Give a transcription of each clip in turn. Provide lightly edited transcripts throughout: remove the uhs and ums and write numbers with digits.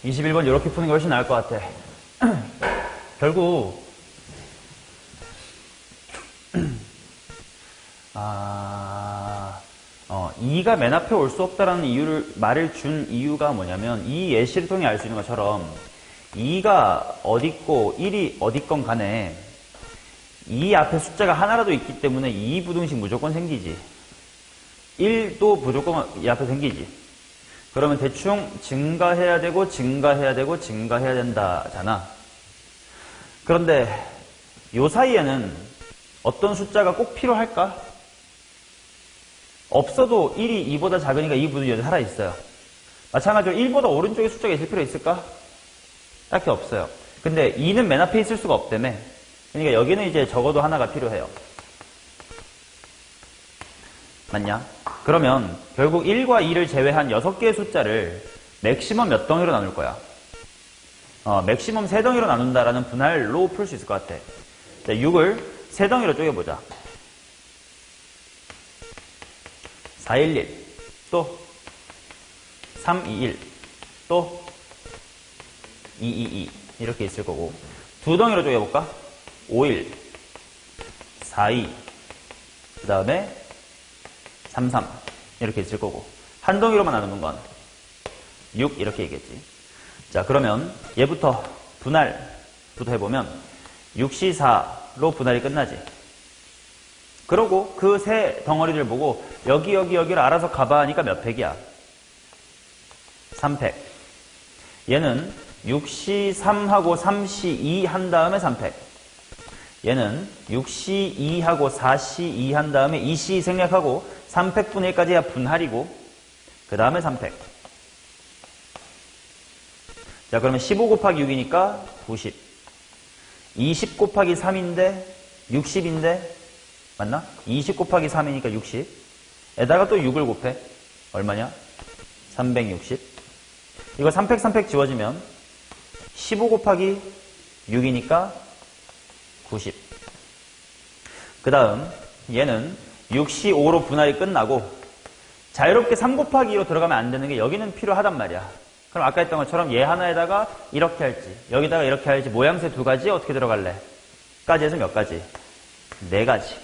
21번 이렇게 푸는 게 훨씬 나을 것 같아. 결국 2가 맨 앞에 올 수 없다라는 말을 준 이유가 뭐냐면, 이 예시를 통해 알 수 있는 것처럼 2가 어딨고 1이 어딨건 간에 2 앞에 숫자가 하나라도 있기 때문에 2 부등식 무조건 생기지. 1도 무조건 이 앞에 생기지. 그러면 대충 증가해야 되고 증가해야 되고 증가해야 된다잖아. 그런데 요 사이에는 어떤 숫자가 꼭 필요할까? 없어도 1이 2보다 작으니까 2 부등식이 살아있어요. 마찬가지로 1보다 오른쪽에 숫자가 있을 필요 있을까? 딱히 없어요. 근데 2는 맨 앞에 있을 수가 없다며. 그러니까 여기는 이제 적어도 하나가 필요해요. 맞냐? 그러면 결국 1과 2를 제외한 6개의 숫자를 맥시멈 몇 덩이로 나눌 거야? 맥시멈 3덩이로 나눈다라는 분할로 풀 수 있을 것 같아. 자, 6을 3덩이로 쪼개보자. 411, 또 321, 또 222 이렇게 있을 거고, 2덩이로 쪼개볼까? 51, 42, 그 다음에 33 이렇게 있을 거고, 한 덩이로만 나누는 건 6 이렇게 있겠지. 자, 그러면 얘부터 분할부터 해보면 6시 4로 분할이 끝나지. 그러고 그 세 덩어리를 보고 여기를 알아서 가봐 하니까 몇 팩이야? 3팩. 얘는 6시 3하고 3시 2 한 다음에 3팩. 얘는 6시 2하고 4시 2 한 다음에 2시 생략하고 3팩분의 1까지 해야 분할이고, 그 다음에 3팩. 자, 그러면 15 곱하기 6이니까 90. 20 곱하기 3인데 60인데, 맞나? 20 곱하기 3이니까 60. 에다가 또 6을 곱해. 얼마냐? 360. 이거 3팩 3팩 지워지면 15 곱하기 6이니까 90. 그 다음 얘는 6시 5로 분할이 끝나고 자유롭게 3 곱하기 2로 들어가면 안 되는 게 여기는 필요하단 말이야. 그럼 아까 했던 것처럼 얘 하나에다가 이렇게 할지 여기다가 이렇게 할지 모양새 두 가지 어떻게 들어갈래? 까지 해서 몇 가지? 4가지.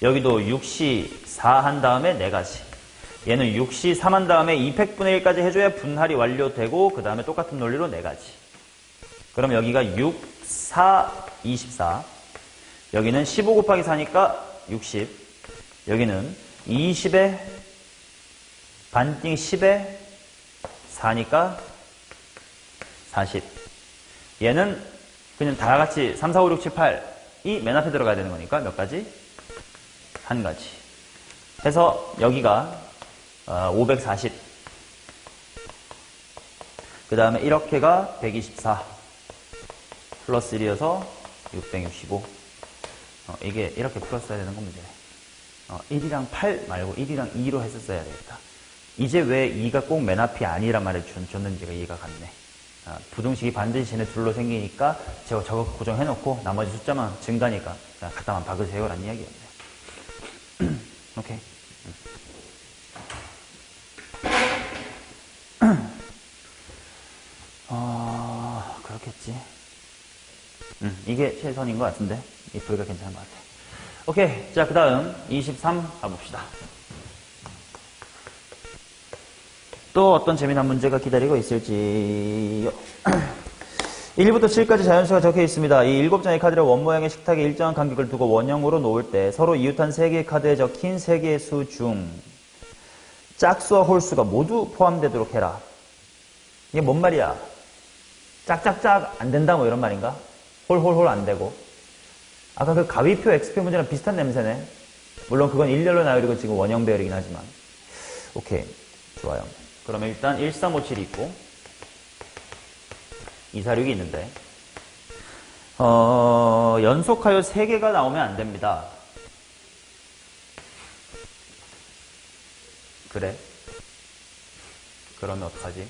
여기도 6시 4 한 다음에 4가지. 얘는 6시 3 한 다음에 2팩분의 1까지 해줘야 분할이 완료되고, 그 다음에 똑같은 논리로 4가지. 그럼 여기가 6, 4, 24. 여기는 15 곱하기 4니까 60. 여기는 20에 반띵 10에 4니까 40. 얘는 그냥 다 같이 3, 4, 5, 6, 7, 8이 맨 앞에 들어가야 되는 거니까 몇 가지? 한 가지. 해서 여기가 540. 그 다음에 이렇게가 124. 플러스 1이어서 665. 이게 이렇게 풀었어야 되는 건 문제네. 1이랑 8 말고 1이랑 2로 했었어야 되겠다. 이제 왜 2가 꼭 맨 앞이 아니란 말을 줬는지가 이해가 갔네. 부등식이 반드시 쟤네 둘로 생기니까 제가 저거 고정해놓고 나머지 숫자만 증가니까 그냥 갖다만 박으세요 라는 이야기였네. 오케이. 그렇겠지. 이게 최선인 것 같은데 이 부위가 괜찮은 것 같아. 오케이. 자, 그 다음 23 가봅시다. 또 어떤 재미난 문제가 기다리고 있을지요. 1부터 7까지 자연수가 적혀 있습니다. 이 7장의 카드를 원 모양의 식탁에 일정한 간격을 두고 원형으로 놓을 때 서로 이웃한 3개의 카드에 적힌 3개의 수 중 짝수와 홀수가 모두 포함되도록 해라. 이게 뭔 말이야? 짝짝짝 안 된다 뭐 이런 말인가? 홀홀홀 안 되고. 아까 그 가위표 X표 문제랑 비슷한 냄새네. 물론 그건 일렬로 나열이고 지금 원형 배열이긴 하지만. 오케이. 좋아요. 그러면 일단 1357이 있고 246이 있는데 연속하여 3개가 나오면 안 됩니다. 그래? 그러면 어떡하지?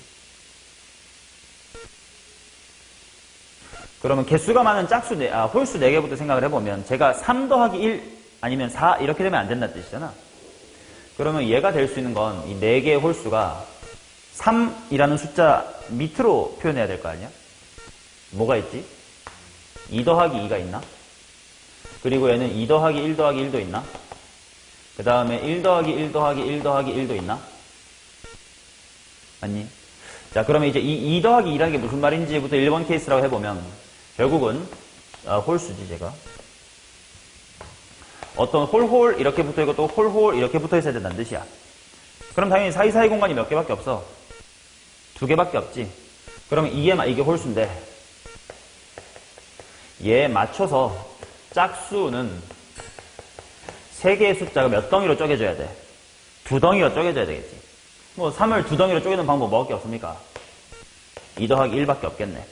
그러면 개수가 많은 짝수 홀수 4개부터 생각을 해보면 제가 3 더하기 1 아니면 4 이렇게 되면 안 된다는 뜻이잖아. 그러면 얘가 될 수 있는 건 이 4개의 홀수가 3이라는 숫자 밑으로 표현해야 될 거 아니야? 뭐가 있지? 2 더하기 2가 있나? 그리고 얘는 2 더하기 1 더하기 1도 있나? 그 다음에 1 더하기 1 더하기 1 더하기 1도 있나? 맞니? 자, 그러면 이제 이 2 더하기 2라는 게 무슨 말인지부터 1번 케이스라고 해보면 결국은 홀수지 제가. 어떤 홀 이렇게 붙어있고 또 홀 이렇게 붙어있어야 된다는 뜻이야. 그럼 당연히 사이사이 공간이 몇 개밖에 없어? 2개밖에 없지. 그러면 이게 홀수인데 얘에 맞춰서 짝수는 3개의 숫자가 몇 덩이로 쪼개져야 돼? 2덩이로 쪼개져야 되겠지. 뭐 3을 2덩이로 쪼개는 방법 뭐밖에 없습니까? 2 더하기 1밖에 없겠네.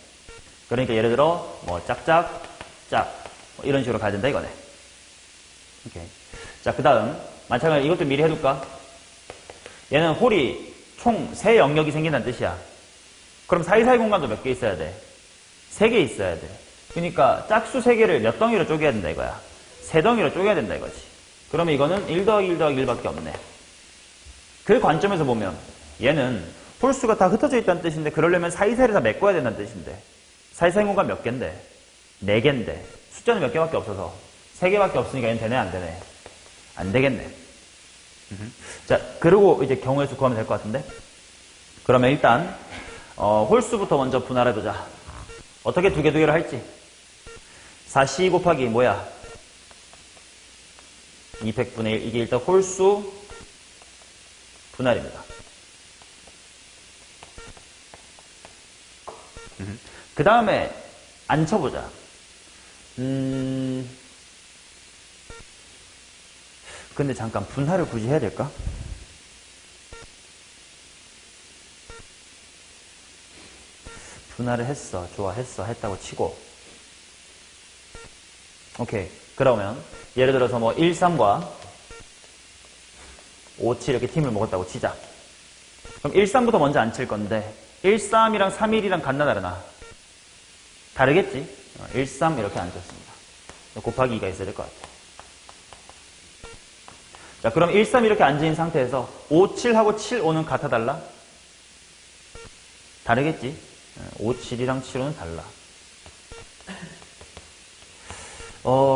그러니까 예를 들어 뭐 짝짝 짝 뭐 이런 식으로 가야 된다 이거네. 오케이. 자, 그 다음 마찬가지로 이것도 미리 해둘까? 얘는 홀이 총 3영역이 생긴다는 뜻이야. 그럼 사이사이 공간도 몇 개 있어야 돼? 3개 있어야 돼. 그러니까 짝수 3개를 몇 덩이로 쪼개야 된다 이거야. 3덩이로 쪼개야 된다 이거지. 그러면 이거는 1 더하기 1 더하기 1밖에 없네. 그 관점에서 보면 얘는 홀수가 다 흩어져 있다는 뜻인데 그러려면 사이사이를 다 메꿔야 된다는 뜻인데 사이사이 공간 몇 개인데? 4개인데 숫자는 몇 개밖에 없어서 3개밖에 없으니까 얘는 되네 안 되네? 안 되겠네. 자, 그리고 이제 경우의 수 구하면 될 것 같은데? 그러면 일단 홀수부터 먼저 분할해보자. 어떻게 두 개를 할지. 4c 곱하기 뭐야? 200분의 1. 이게 일단 홀수 분할입니다. 그 다음에 안 쳐보자. 근데 잠깐 분할을 굳이 해야 될까? 분할을 했어. 좋아, 했다고 치고. 오케이. 그러면 예를 들어서 뭐 1, 3과 5, 7 이렇게 팀을 먹었다고 치자. 그럼 1, 3부터 먼저 안 칠 건데 1, 3이랑 3, 1이랑 같나 다르나? 다르겠지? 1, 3 이렇게 안 쳤습니다. 곱하기 2가 있어야 될 것 같아. 자, 그럼 1, 3 이렇게 앉은 상태에서 5, 7하고 7, 5는 같아 달라? 다르겠지? 5, 7이랑 7, 5는 달라.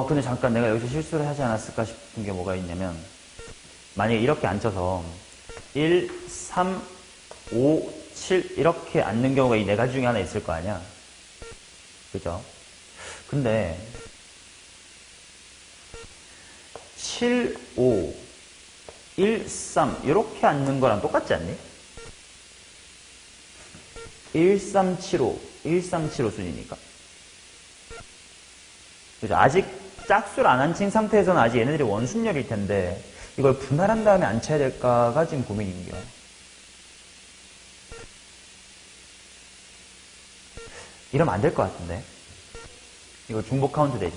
근데 잠깐 내가 여기서 실수를 하지 않았을까 싶은 게 뭐가 있냐면 만약에 이렇게 앉혀서 1, 3, 5, 7 이렇게 앉는 경우가 이 네 가지 중에 하나 있을 거 아니야? 그죠? 근데 7, 5, 1, 3 이렇게 앉는 거랑 똑같지 않니? 1, 3, 7, 5 1, 3, 7, 5 순이니까. 그죠? 아직 짝수를 안 앉힌 상태에서는 아직 얘네들이 원순열일 텐데 이걸 분할한 다음에 앉혀야 될까가 지금 고민인겨. 이러면 안 될 것 같은데. 이거 중복 카운트 되지.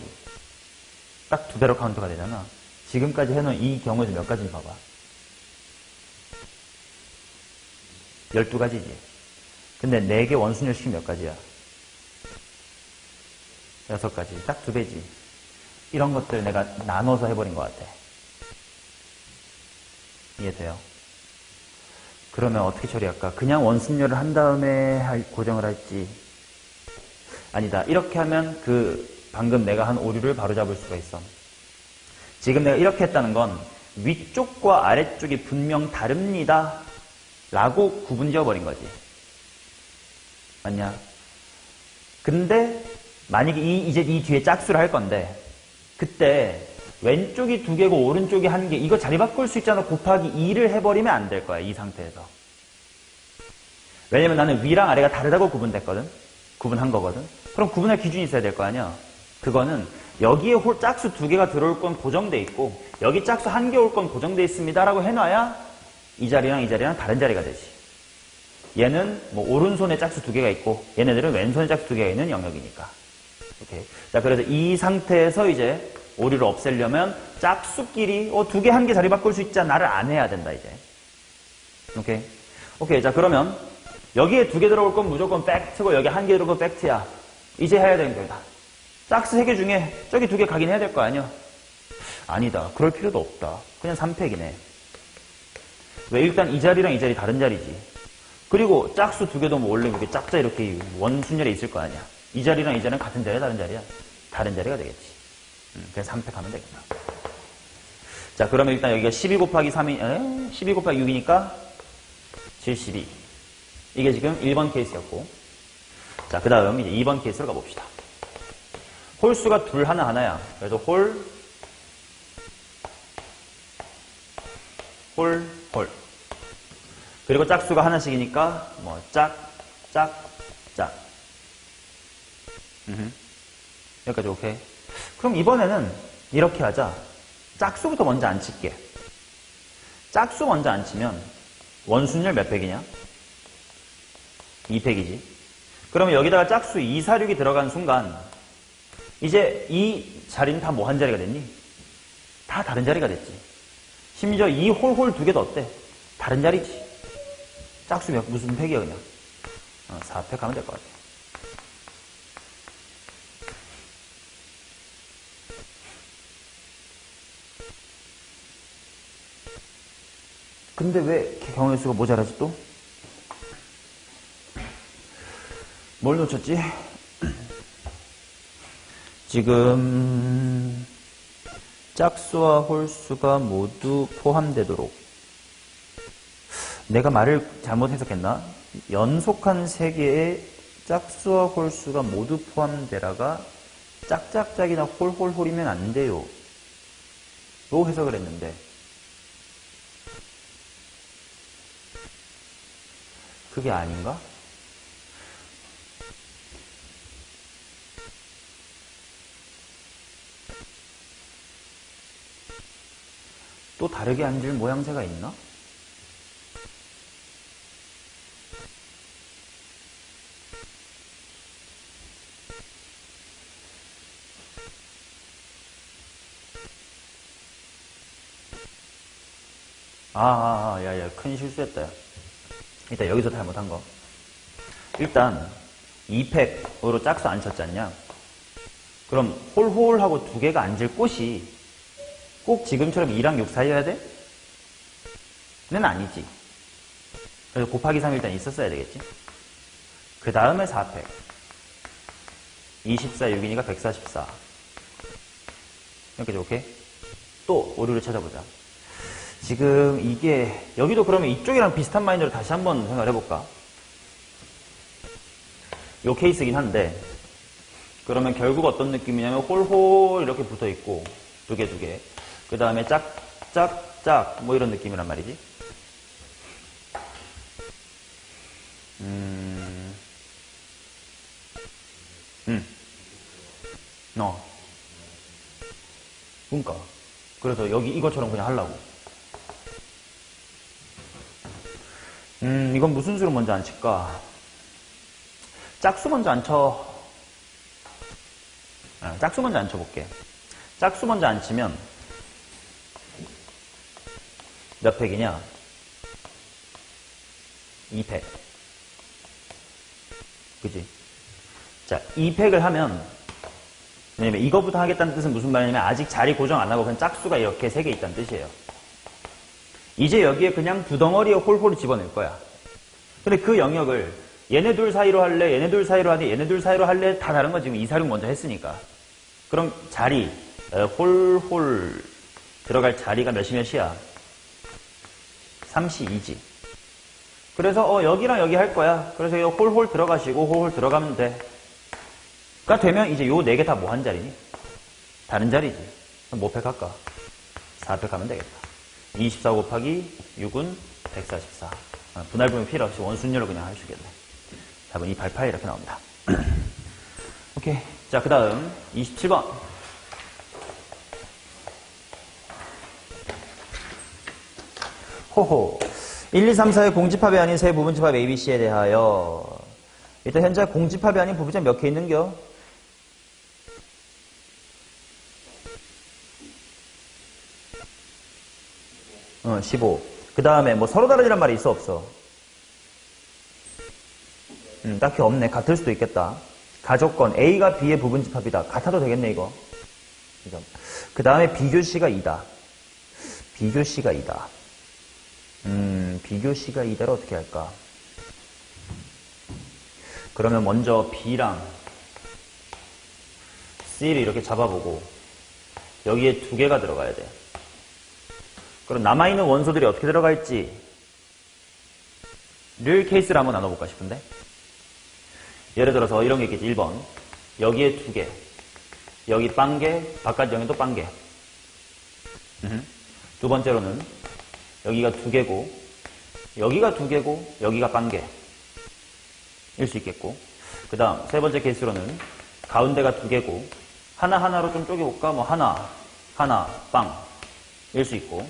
딱 2배로 카운트가 되잖아. 지금까지 해놓은 이 경우에서 몇 가지인지 봐봐. 12가지지. 근데 4개 원순열식이 몇 가지야? 6가지. 딱 2배지. 이런 것들 내가 나눠서 해버린 것 같아. 이해돼요? 그러면 어떻게 처리할까? 그냥 원순열을 한 다음에 고정을 할지. 아니다. 이렇게 하면 방금 내가 한 오류를 바로잡을 수가 있어. 지금 내가 이렇게 했다는 건 위쪽과 아래쪽이 분명 다릅니다. 라고 구분 지어버린 거지. 맞냐? 근데 만약에 이제 이 뒤에 짝수를 할 건데 그때 왼쪽이 2개고 오른쪽이 1개 이거 자리 바꿀 수 있잖아. 곱하기 2를 해버리면 안 될 거야. 이 상태에서. 왜냐면 나는 위랑 아래가 다르다고 구분한 거거든. 그럼 구분할 기준이 있어야 될 거 아니야. 그거는 여기에 짝수 2개가 들어올 건 고정돼 있고 여기 짝수 1개 올 건 고정돼 있습니다 라고 해놔야 이 자리랑 다른 자리가 되지. 얘는 뭐 오른손에 짝수 2개가 있고 얘네들은 왼손에 짝수 2개가 있는 영역이니까. 오케이. 자, 그래서 이 상태에서 이제 오류를 없애려면 짝수끼리 2개, 1개 자리 바꿀 수 있자 나를 안 해야 된다 이제. 오케이. 오케이. 자, 그러면 여기에 2개 들어올 건 무조건 팩트고 여기 1개 들어올 건 팩트야. 이제 해야 되는 거다. 짝수 3개 중에 저기 2개 가긴 해야 될 거 아니야? 아니다. 그럴 필요도 없다. 그냥 3팩이네. 왜? 일단 이 자리랑 이 자리 다른 자리지. 그리고 짝수 두 개도 뭐 원래 이렇게 짝자 이렇게 원순열에 있을 거 아니야. 이 자리랑 이 자리는 같은 자리야, 다른 자리야? 다른 자리가 되겠지. 그래서 3팩하면 되겠다. 자, 그러면 일단 여기가 12 곱하기 3이, 12 곱하기 6이니까 72. 이게 지금 1번 케이스였고. 자, 그 다음 이제 2번 케이스로 가봅시다. 홀수가 둘, 하나, 하나야. 그래서 홀, 홀. 그리고 짝수가 하나씩이니까, 뭐, 짝. 여기까지 오케이. 그럼 이번에는 이렇게 하자. 짝수부터 먼저 안 칠게. 짝수 먼저 안 치면 원순열 몇 팩이냐? 2팩이지. 그러면 여기다가 짝수 2, 4, 6이 들어간 순간 이제 이 자리는 다 뭐 한 자리가 됐니? 다 다른 자리가 됐지. 심지어 이 홀 두 개도 어때? 다른 자리지. 짝수 무슨 팩이야 그냥. 4팩 하면 될 것 같아. 근데 왜 경우의 수가 모자라지 또? 뭘 놓쳤지? 지금 짝수와 홀수가 모두 포함되도록 내가 말을 잘못 해석했나? 연속한 3개의 짝수와 홀수가 모두 포함되라가 짝짝짝이나 홀홀홀이면 안 돼요. 로 해석을 했는데 그게 아닌가? 또 다르게 앉을 모양새가 있나? 야, 큰 실수했다. 야. 일단 여기서 잘못한 거. 일단 2팩으로 짝수 안 쳤지 않냐? 그럼 홀홀하고 두 개가 앉을 곳이 꼭 지금처럼 2랑 6 사이여야 돼? 는 아니지. 그래서 곱하기 3이 일단 있었어야 되겠지. 그 다음에 4팩. 24, 6이니까 144. 이렇게 오케이? 또 오류를 찾아보자. 지금 이게 여기도 그러면 이쪽이랑 비슷한 마인드로 다시 한번 생각을 해볼까? 요 케이스긴 한데 그러면 결국 어떤 느낌이냐면 홀홀 이렇게 붙어있고 두 개 그 다음에 짝 뭐 이런 느낌이란 말이지. 그러니까 그래서 여기 이것처럼 그냥 하려고. 이건 무슨 수로 먼저 안 칠까? 짝수 먼저 안 쳐. 짝수 먼저 안 쳐볼게. 짝수 먼저 안 치면 몇 팩이냐? 2팩. 그지? 자, 2팩을 하면, 왜냐면 이거부터 하겠다는 뜻은 무슨 말이냐면 아직 자리 고정 안 하고 그냥 짝수가 이렇게 3개 있다는 뜻이에요. 이제 여기에 그냥 두 덩어리에 홀홀을 집어넣을 거야. 근데 그 영역을 얘네 둘 사이로 할래, 얘네 둘 사이로 하래, 얘네 둘 사이로 할래, 다 다른 거 지금 2, 4, 6 먼저 했으니까. 그럼 자리, 홀홀 들어갈 자리가 몇이야? 32지. 그래서 여기랑 여기 할 거야. 그래서 이 홀홀 들어가시고 홀홀 들어가면 돼. 가 되면 이제 요 4개 다 뭐 한 자리니? 다른 자리지. 그럼 뭐 팩할까? 4팩 하면 되겠다. 24 곱하기 6은 144. 분할분명 필요 없이 원순열로 그냥 할 수 있겠네. 답은 288 이렇게 나옵니다. 오케이. 자, 그 다음 27번. 호호. 1, 2, 3, 4의 공집합이 아닌 세 부분집합 ABC에 대하여 일단 현재 공집합이 아닌 부분집 몇 개 있는겨? 15. 그 다음에 뭐 서로 다르지란 말이 있어 없어? 딱히 없네. 같을 수도 있겠다. 가조건 A가 B의 부분집합이다. 같아도 되겠네 이거. 그 다음에 비교시가 2다. 비교시가 2다. 비교시가 2다를 어떻게 할까? 그러면 먼저 B랑 C를 이렇게 잡아보고 여기에 두 개가 들어가야 돼. 그럼 남아있는 원소들이 어떻게 들어갈지를 케이스를 한번 나눠볼까 싶은데, 예를 들어서 이런 게 있겠지. 1번 여기에 두 개, 여기 빵개, 바깥 영역도 빵개. 두 번째로는 여기가 두 개고 여기가 두 개고 여기가 빵개 일 수 있겠고, 그 다음 세 번째 케이스로는 가운데가 두 개고 하나하나로 좀 쪼개볼까? 뭐 하나 빵 일 수 있고,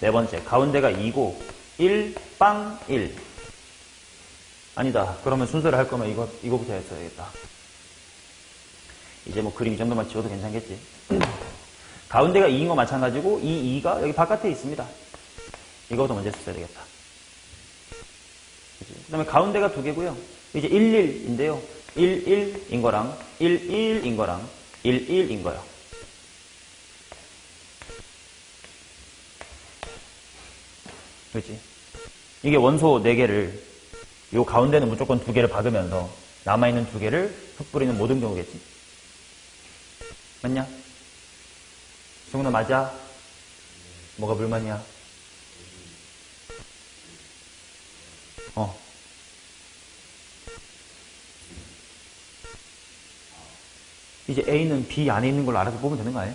네 번째 가운데가 2고 1 빵 1. 아니다, 그러면 순서를 할 거면 이거부터 했어야겠다. 이제 뭐 그림 이 정도만 지워도 괜찮겠지. 가운데가 2인 거 마찬가지고 이 2가 여기 바깥에 있습니다. 이거부터 먼저 했어야 되겠다. 그 다음에 가운데가 두 개고요. 이제 1, 1인데요. 1, 1인 거랑 1, 1인 거랑 1, 1인 거요. 그렇지? 이게 원소 4개를 요 가운데는 무조건 2개를 박으면서 남아있는 2개를 흩뿌리는 모든 경우겠지. 맞냐? 승훈아 맞아? 뭐가 불만이야? 이제 A는 B 안에 있는 걸로 알아서 보면 되는 거 아니에요?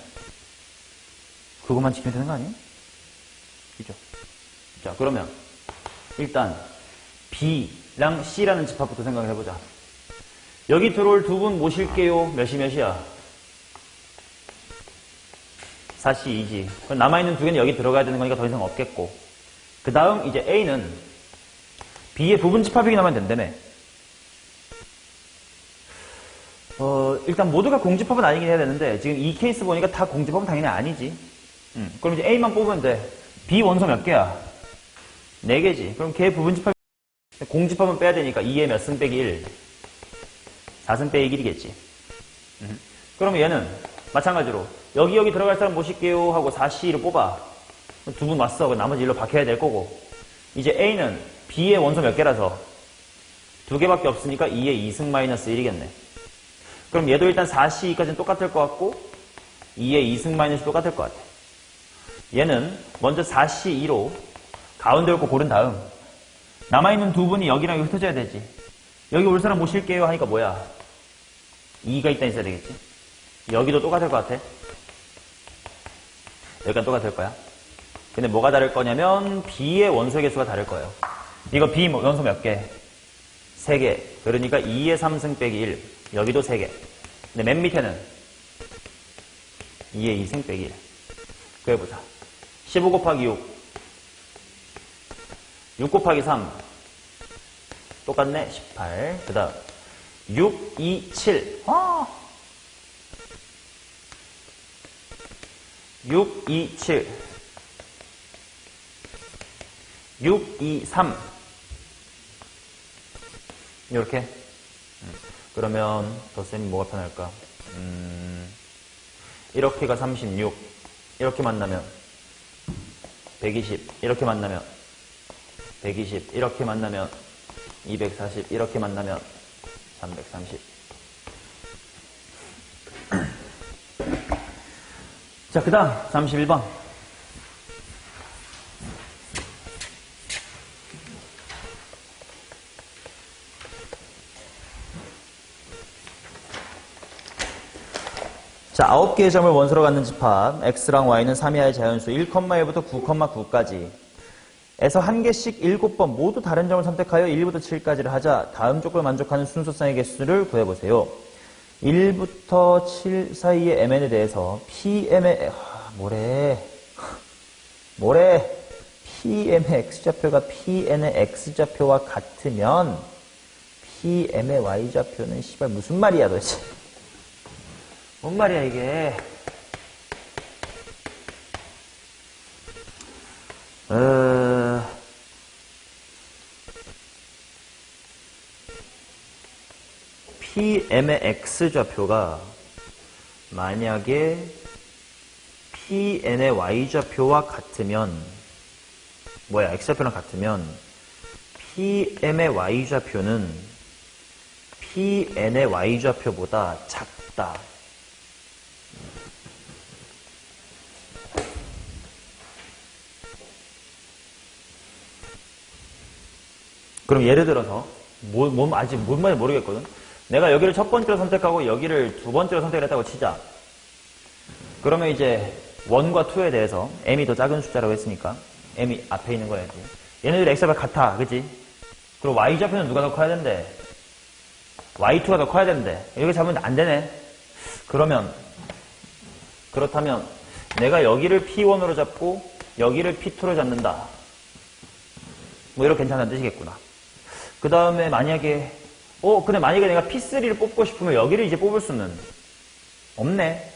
그것만 지키면 되는 거 아니에요? 그죠? 자, 그러면 일단 B랑 C라는 집합부터 생각을 해보자. 여기 들어올 두 분 모실게요. 몇이야? 4C, 2지. 그럼 남아있는 두 개는 여기 들어가야 되는 거니까 더 이상 없겠고, 그 다음 이제 A는 B의 부분 집합이긴 하면 된다며. 일단 모두가 공집합은 아니긴 해야 되는데 지금 이 케이스 보니까 다 공집합은 당연히 아니지. 그럼 이제 A만 뽑으면 돼. B 원소 몇 개야? 4개지. 그럼 걔 부분 집합, 공집합은 빼야 되니까 2의 몇 승 빼기 1. 4승 빼기 1이겠지. 그러면 얘는 마찬가지로 여기 들어갈 사람 모실게요 하고 4C를 뽑아. 두 분 왔어. 그럼 나머지 일로 박혀야 될 거고. 이제 A는 B의 원소 몇 개라서 2개밖에 없으니까 2의 2승 마이너스 1이겠네. 그럼 얘도 일단 4C2까지는 똑같을 것 같고 2의 2승 마이너스 똑같을 것 같아. 얘는 먼저 4C2로 가운데 올 거 고른 다음 남아있는 두 분이 여기랑 여기 흩어져야 되지. 여기 올 사람 모실게요 하니까 뭐야? 2가 일단 있어야 되겠지. 여기도 똑같을 것 같아. 여기가 똑같을 거야. 근데 뭐가 다를 거냐면 B의 원소 개수가 다를 거예요. 이거 B 원소 몇 개? 3개. 그러니까 2의 3승 빼기 1. 여기도 3개. 근데 맨 밑에는 2의 2승 빼기 1. 그래보자. 15 곱하기 6. 6 곱하기 3. 똑같네. 18. 그 다음 6, 2, 7. 6, 2, 7. 6, 2, 3. 이렇게. 그러면 덧셈이 뭐가 편할까? 이렇게가 36. 이렇게 만나면 120. 이렇게 만나면 120. 이렇게 만나면 240. 이렇게 만나면 330. 자, 그 다음 31번. 자, 9개의 점을 원소로 갖는 집합 x랑 y는 3이하의 자연수 1,1부터 9,9까지 에서 한 개씩 7번 모두 다른 점을 선택하여 1부터 7까지를 하자. 다음 조건을 만족하는 순서상의 개수를 구해보세요. 1부터 7 사이의 mn에 대해서 pm의 pm의 x좌표가 pn의 x좌표와 같으면 pm의 y좌표는 씨발 무슨 말이야 도대체. 뭔 말이야 이게. PM의 X좌표가 만약에 PN의 Y좌표와 같으면 X좌표랑 같으면 PM의 Y좌표는 Pn의 y좌표보다 작다. 그럼 예를 들어서 아직 뭔 말인지 모르겠거든. 내가 여기를 첫 번째로 선택하고 여기를 두 번째로 선택을 했다고 치자. 그러면 이제 1과 2에 대해서 m이 더 작은 숫자라고 했으니까 m이 앞에 있는 거야지. 얘네들 x가 같아, 그치? 그리고 y좌표는 누가 더 커야 된대? y2가 더 커야 된대. 여기 잡으면 안 되네. 그렇다면 내가 여기를 p1으로 잡고 여기를 p2로 잡는다. 뭐 이렇게 괜찮은 뜻이겠구나. 그 다음에 만약에 근데 만약에 내가 p3를 뽑고 싶으면 여기를 이제 뽑을 수는 없네.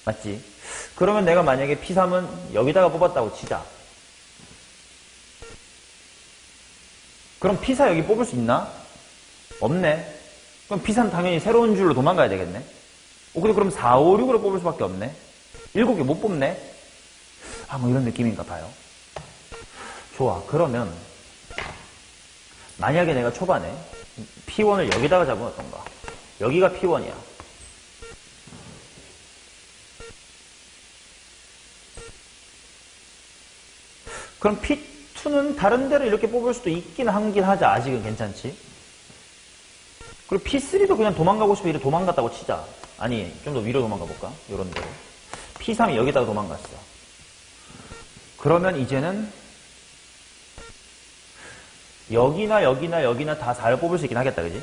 맞지? 그러면 내가 만약에 p3은 여기다가 뽑았다고 치자. 그럼 p4 여기 뽑을 수 있나? 없네. 그럼 p3 당연히 새로운 줄로 도망가야 되겠네. 근데 그럼 4, 5, 6으로 뽑을 수밖에 없네. 7개 못 뽑네. 뭐 이런 느낌인가 봐요. 좋아. 그러면 만약에 내가 초반에 P1을 여기다가 잡으면 어떤가? 여기가 P1이야. 그럼 P2는 다른 데로 이렇게 뽑을 수도 있긴 하자. 아직은 괜찮지? 그리고 P3도 그냥 도망가고 싶어 이래 도망갔다고 치자. 아니, 좀 더 위로 도망가 볼까? 요런 데로. P3이 여기다가 도망갔어. 그러면 이제는 여기나 다 4를 뽑을 수 있긴 하겠다, 그지?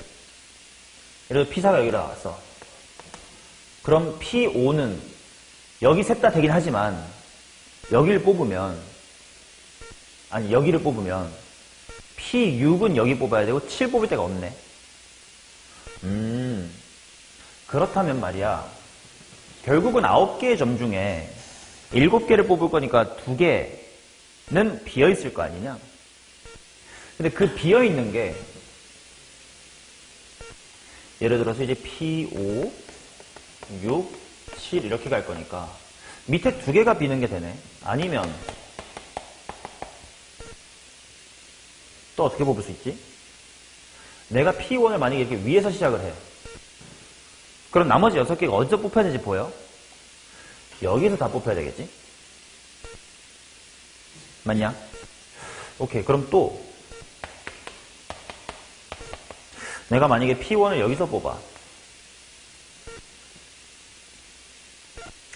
예를 들어 P4가 여기로 나왔어. 그럼 P5는 여기 셋 다 되긴 하지만 여기를 뽑으면 P6은 여기 뽑아야 되고 7 뽑을 데가 없네. 그렇다면 말이야. 결국은 9개의 점 중에 7개를 뽑을 거니까 2개는 비어있을 거 아니냐? 근데 그 비어있는 게 예를 들어서 이제 P5, 6, 7 이렇게 갈 거니까 밑에 2개가 비는 게 되네. 아니면 또 어떻게 뽑을 수 있지? 내가 P1을 만약에 이렇게 위에서 시작을 해. 그럼 나머지 6개가 어디서 뽑혀야 되는지 보여? 여기서 다 뽑혀야 되겠지? 맞냐? 오케이. 그럼 또 내가 만약에 P1을 여기서 뽑아.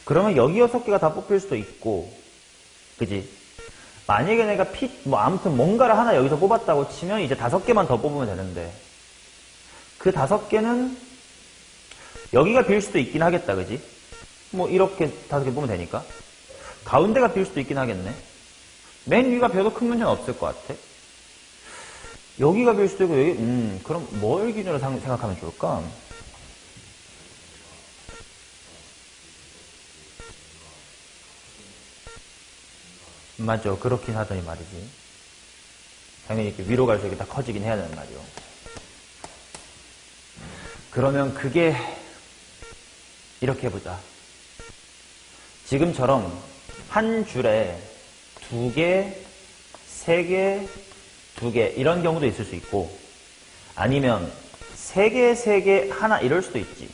그러면 여기 6개가 다 뽑힐 수도 있고, 그지? 만약에 내가 아무튼 뭔가를 하나 여기서 뽑았다고 치면 이제 5개만 더 뽑으면 되는데, 그 5개는 여기가 빌 수도 있긴 하겠다, 그지? 이렇게 5개 뽑으면 되니까. 가운데가 빌 수도 있긴 하겠네. 맨 위가 비어도 큰 문제는 없을 것 같아. 여기가 빌 수도 있고, 여기, 그럼 뭘 기준으로 생각하면 좋을까? 맞죠. 그렇긴 하더니 말이지. 당연히 이렇게 위로 갈수록 다 커지긴 해야 되는 말이요. 그러면 그게, 이렇게 해보자. 지금처럼 한 줄에 2개, 3개, 2개 이런 경우도 있을 수 있고 아니면 3개, 3개, 하나 이럴 수도 있지.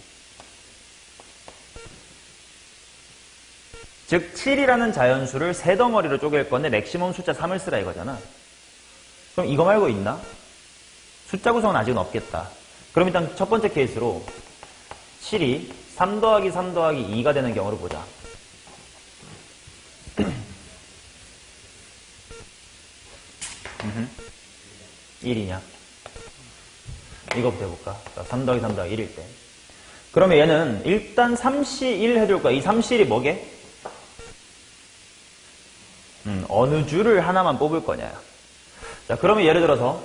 즉 7이라는 자연수를 3덩어리로 쪼갤 건데 맥시멈 숫자 3을 쓰라 이거잖아. 그럼 이거 말고 있나? 숫자 구성은 아직은 없겠다. 그럼 일단 첫 번째 케이스로 7이 3 더하기 3 더하기 2가 되는 경우를 보자. 1이냐? 이거부터 해볼까? 3 더하기 3 더하기 1일 때. 그러면 얘는 일단 3C1 해줄 거야. 이 3C1이 뭐게? 어느 줄을 하나만 뽑을 거냐. 자, 그러면 예를 들어서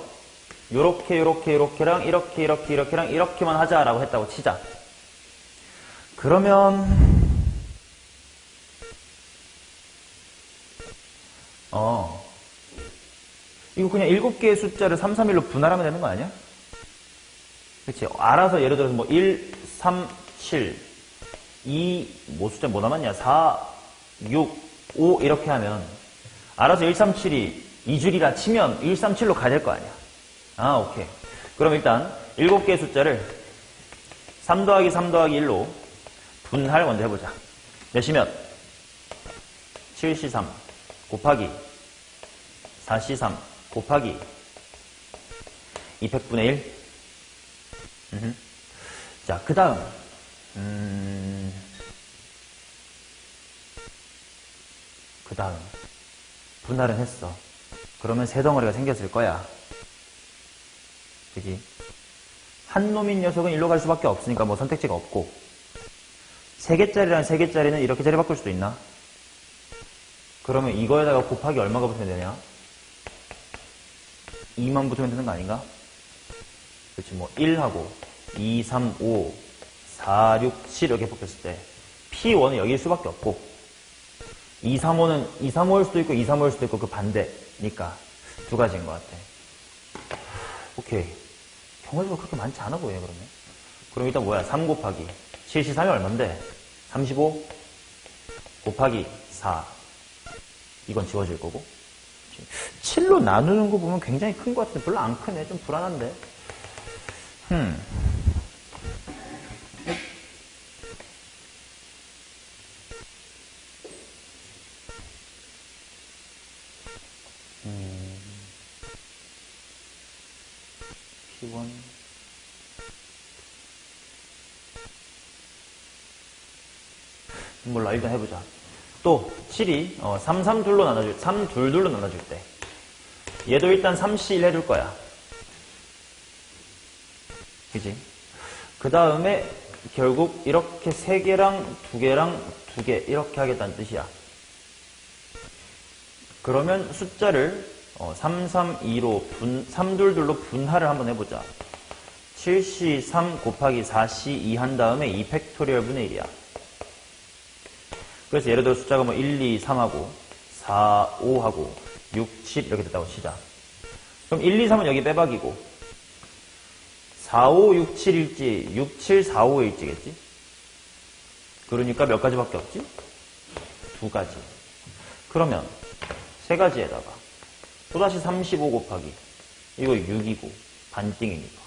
요렇게랑 이렇게랑 이렇게만 하자라고 했다고 치자. 그러면 이거 그냥 7개의 숫자를 3, 3, 1로 분할하면 되는 거 아니야? 그치? 알아서 예를 들어서 1, 3, 7, 2, 숫자 뭐 남았냐? 4, 6, 5 이렇게 하면 알아서 1, 3, 7이 2줄이라 치면 1, 3, 7로 가야 될 거 아니야? 오케이. 그럼 일단 7개의 숫자를 3 더하기 3 더하기 1로 분할 먼저 해보자. 몇이 몇? 7C3 곱하기 4C3 곱하기 200분의 1. 자, 그 다음 분할은 했어. 그러면 세 덩어리가 생겼을 거야. 그지? 한 놈인 녀석은 일로 갈 수밖에 없으니까 뭐 선택지가 없고, 3개짜리랑 3개짜리는 이렇게 자리 바꿀 수도 있나? 그러면 이거에다가 곱하기 얼마가 붙으면 되냐? 2만 붙으면 되는 거 아닌가? 그렇지, 뭐 1하고 2, 3, 5, 4, 6, 7 이렇게 뽑혔을 때 P1은 여기일 수밖에 없고, 2, 3, 5는 2, 3, 5일 수도 있고 2, 3, 5일 수도 있고 그 반대니까 두 가지인 것 같아. 오케이. 경우수가 그렇게 많지 않아 보이네, 그러면. 그럼 일단 뭐야? 3 곱하기 7C3이 얼만데? 35 곱하기 4. 이건 지워질 거고. 7로 나누는 거 보면 굉장히 큰 것 같은데 별로 안 크네. 좀 불안한데. P1 몰라, 일단 해보자. 또 7이 3, 3, 2로 나눠줄 3, 2, 2로 나눠줄 때 얘도 일단 3C1 해줄 거야. 그지? 그 다음에 결국 이렇게 3개랑 2개랑 2개 이렇게 하겠다는 뜻이야. 그러면 숫자를 3, 3, 2로 3, 2, 2로 분할을 한번 해보자. 7C3 곱하기 4C2 한 다음에 2 팩토리얼 분의 1이야. 그래서 예를 들어 숫자가 뭐 1, 2, 3하고 4, 5하고 6, 7 이렇게 됐다고 치자. 그럼 1, 2, 3은 여기 빼박이고 4, 5, 6, 7일지 6, 7, 4, 5일지겠지? 그러니까 몇 가지밖에 없지? 2가지. 그러면 3가지에다가 또다시 35 곱하기 이거 6이고 반띵이니까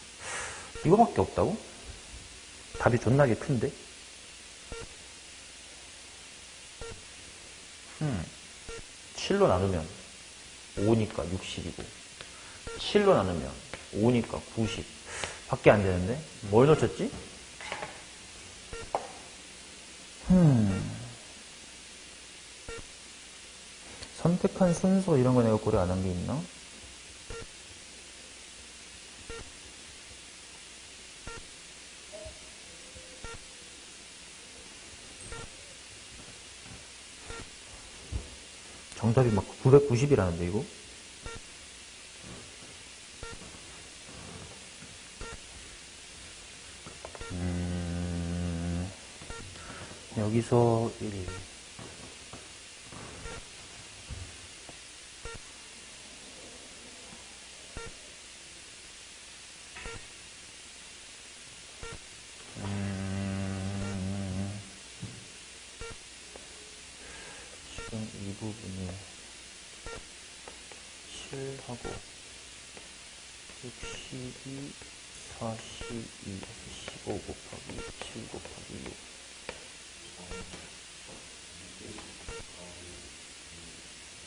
이거밖에 없다고? 답이 존나게 큰데? 7로 나누면 5니까 60이고 7로 나누면 5니까 90 밖에 안 되는데? 뭘 놓쳤지? 선택한 순서 이런 거 내가 고려 안 한 게 있나? 정답이 막 990이라는데 이거? 여기서 1 지금 이 부분이 7하고 62, 42, 15 곱하기 7 곱하기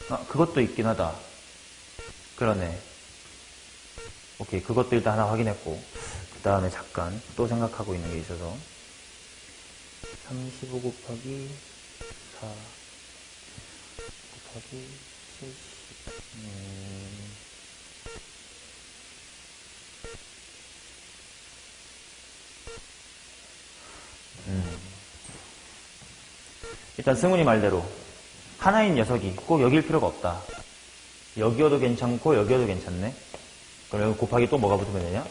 6 그것도 있긴 하다. 그러네. 오케이, 그것도 일단 하나 확인했고 그 다음에 잠깐 또 생각하고 있는 게 있어서 35 곱하기 4 곱하기 70 일단 승훈이 말대로 하나인 녀석이 꼭 여기일 필요가 없다. 여기여도 괜찮고 여기여도 괜찮네. 그럼 여기 곱하기 또 뭐가 붙으면 되냐?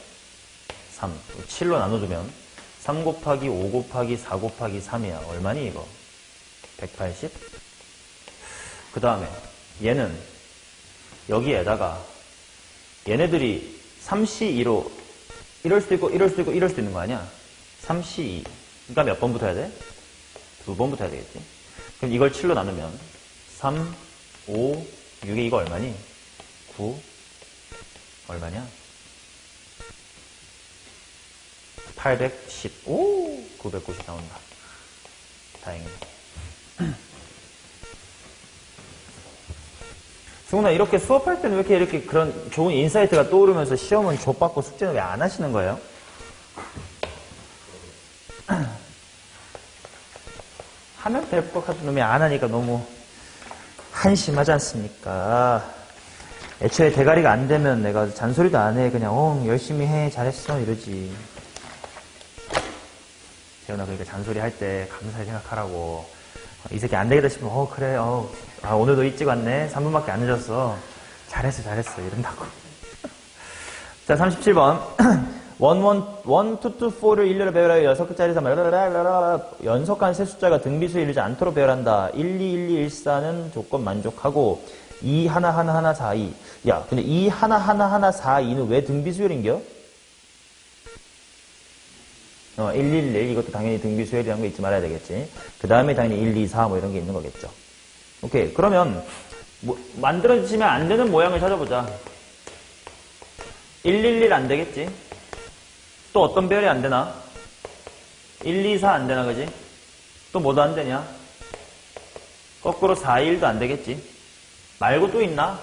3. 7로 나눠주면 3 곱하기 5 곱하기 4 곱하기 3이야. 얼마니 이거? 180? 그 다음에 얘는 여기에다가 얘네들이 3C2로 이럴 수도 있고 이럴 수도 있고 이럴 수도 있는 거 아니야? 3C2. 그러니까 몇 번 붙어야 돼? 2번 붙어야 되겠지? 그럼 이걸 7로 나누면 3, 5, 6에 이거 얼마니? 9 얼마냐? 810. 오! 990 나온다. 다행이네. 승훈아, 이렇게 수업할 때는 왜 이렇게 그런 좋은 인사이트가 떠오르면서 시험은 좆받고 숙제는 왜 안 하시는 거예요? 하면 될 것 같은 놈이 안 하니까 너무 한심하지 않습니까? 애초에 대가리가 안 되면 내가 잔소리도 안 해. 그냥, 열심히 해. 잘했어. 이러지. 재훈아, 그러니까 잔소리 할 때 감사히 생각하라고. 이 새끼 안 되겠다 싶으면, 그래. 오늘도 일찍 왔네. 3분밖에 안 늦었어. 잘했어. 이런다고. 자, 37번. 1, 2, 4를 일렬로 배열하여 6개짜리 3, 연속한 세 숫자가 등비수에 이르지 않도록 배열한다. 1, 2, 1, 2, 1, 4는 조건 만족하고, 2, 1, 1, 1, 4, 2. 야, 근데 2, 1, 1, 1, 4, 2는 왜 등비수열인겨? 1, 1, 1, 이것도 당연히 등비수열이라는 거 잊지 말아야 되겠지. 그 다음에 당연히 1, 2, 4 뭐 이런 게 있는 거겠죠. 오케이. 그러면, 만들어지면 안 되는 모양을 찾아보자. 1, 1, 1 안 되겠지? 또 어떤 배열이 안 되나? 1, 2, 4 안 되나, 그지? 또 뭐도 안 되냐? 거꾸로 4, 1도 안 되겠지? 말고 또 있나?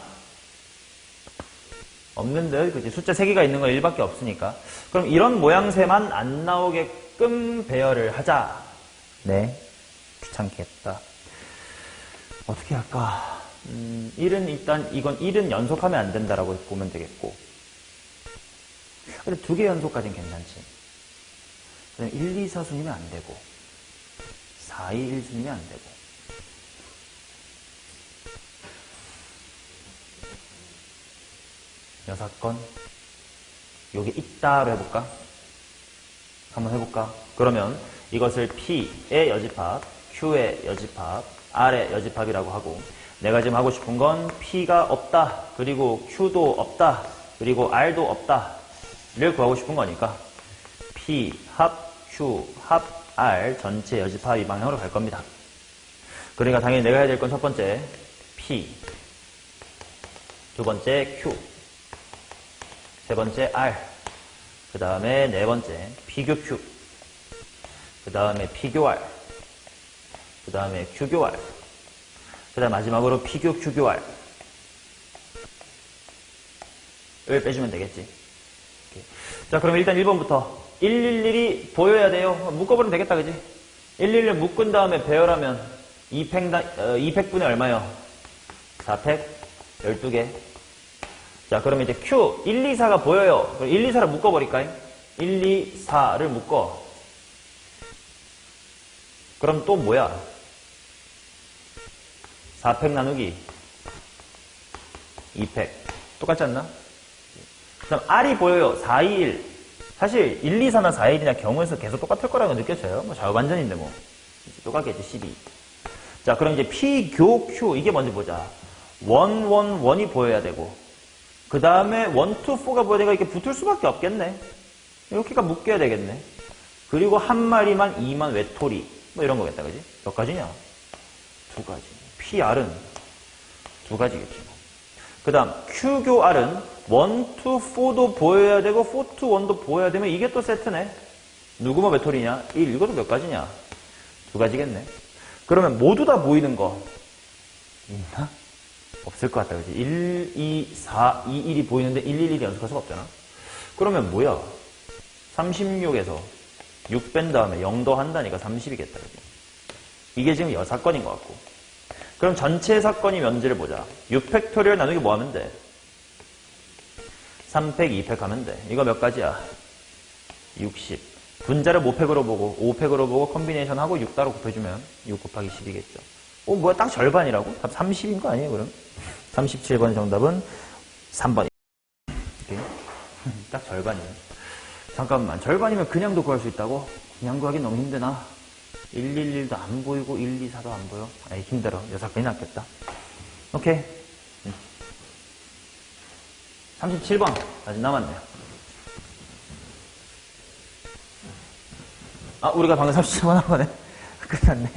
없는데, 그지? 숫자 3개가 있는 건 1밖에 없으니까. 그럼 이런 모양새만 안 나오게끔 배열을 하자. 네. 귀찮겠다. 어떻게 할까? 1은 일단, 이건 1은 연속하면 안 된다라고 보면 되겠고. 근데 2개 연속까지는 괜찮지. 그럼 1, 2, 4 순이면 안 되고, 4, 2, 1 순이면 안 되고. 여사건 요게 있다로 해볼까? 한번 해볼까? 그러면 이것을 P의 여집합, Q의 여집합, R의 여집합이라고 하고, 내가 지금 하고 싶은 건 P가 없다, 그리고 Q도 없다, 그리고 R도 없다를 구하고 싶은 거니까 P 합 Q 합 R 전체 여집합 이 방향으로 갈 겁니다. 그러니까 당연히 내가 해야 될 건 첫 번째 P, 두 번째 Q, 세 번째 R, 그 다음에 네 번째 P교 Q, 그 다음에 P교 R, 그 다음에 Q교 R, 그 다음 마지막으로 P교 Q교 R 을 빼주면 되겠지. 오케이. 자, 그럼 일단 1번부터 111이 보여야 돼요. 묶어버리면 되겠다, 그지? 111 묶은 다음에 배열하면 2팩분의 얼마요? 4팩 12개. 자, 그러면 이제 Q 1, 2, 4가 보여요. 그럼 1, 2, 4를 묶어버릴까요? 1, 2, 4를 묶어. 그럼 또 뭐야? 4팩 나누기 2팩. 똑같지 않나? 그 다음 R이 보여요. 4, 2, 1. 사실 1, 2, 4나 4, 1이나 경우에서 계속 똑같을 거라고 느껴져요. 뭐 좌우반전인데 뭐. 똑같겠지, 12. 자, 그럼 이제 P, 교, Q. 이게 먼저 보자. 1, 1, 1이 보여야 되고. 그 다음에 1, 2, 4가 보여야 되니까 이렇게 붙을 수밖에 없겠네. 이렇게가 묶여야 되겠네. 그리고 한 마리만 2만 외톨이. 뭐 이런 거겠다, 그지? 몇 가지냐? 2가지. PR은 2가지겠지. 뭐. 그 다음, Q교 R은 1, 2, 4도 보여야 되고, 4, 2, 1도 보여야 되면 이게 또 세트네. 누구만 외톨이냐? 1. 이것도 몇 가지냐? 2가지겠네. 그러면 모두 다 보이는 거 있나? 없을 것 같다, 그지? 1, 2, 4, 2, 1이 보이는데 1, 1, 1이 연속할 수가 없잖아. 그러면 뭐야? 36에서 6 뺀 다음에 0 더한다니까 30이겠다, 그지? 이게 지금 여사건인 것 같고. 그럼 전체 사건이 면제를 보자. 6팩토리얼 나누기 뭐 하면 돼? 3팩, 2팩 하면 돼. 이거 몇 가지야? 60. 분자를 5팩으로 보고 5팩으로 보고 컨비네이션 하고 6 따로 곱해주면 6 곱하기 10이겠죠. 뭐야, 딱 절반이라고? 답 30인 거 아니에요, 그럼? 37번 정답은 3번. 딱 절반이에요. 잠깐만, 절반이면 그냥도 구할 수 있다고? 그냥 구하기 너무 힘드나? 111도 안 보이고 1, 2, 4도 안 보여? 에이, 힘들어. 여사건이 낫겠다. 오케이. 37번. 아직 남았네요. 아, 우리가 방금 37번 한 거네. 끝났네.